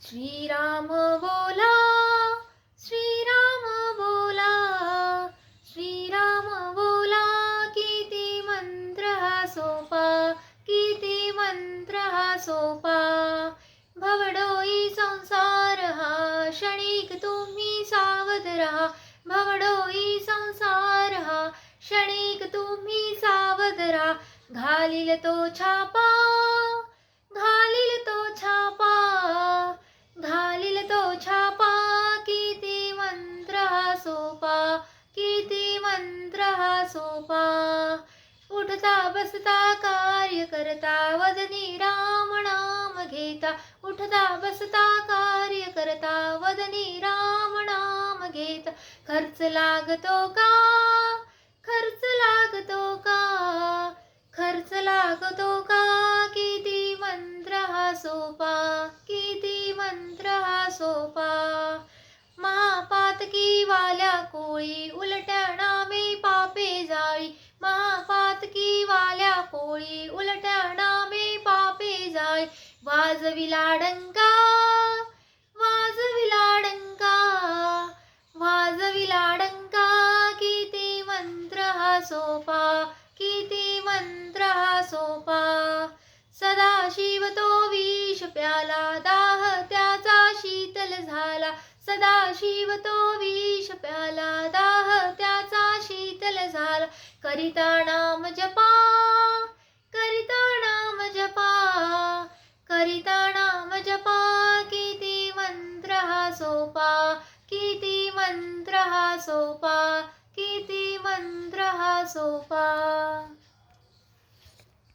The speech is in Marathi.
श्रीराम बोला, श्रीराम बोला, श्रीराम बोला. किती मंत्र हा सोपा, किती मंत्र हा सोपा. भवडोई संसार हा, क्षणिक तुम्ही सावध रहा. भवडोई संसार हा, क्षणिक तुम्ही सावध रहा. घालील तो छापा, घालील तो छापा, घालील तो छापा. किती मंत्र हा सोपा, किती मंत्र हा सोपा. उठता बसता कार्य करता, वदनी राम नाम घेता. उठता बसता कार्य करता, वदनी राम नाम घेता. खर्च लागतो का, खर्च लागतो का, खर्च लागतो का. किती मंत्र हा सोपा, किती मंत्र हा सोपा. महापातकी वाल्या कोळी, उलट्या नामे पापे जाळी. महापातकी वाल्या कोळी, उलट्या नामे पापे जाळी. वाजविला डंका, वाजविला डंका, वाजविला डंका. किती मंत्र हा सोपा, किती मंत्र हा सोपा. सदाशिव तो विष प्याला, दाह त्याचा शीतल झाला. सदाशिव तो विष प्याला, दाह त्याचा शीतल झाला. करिता नाम जपा, करिता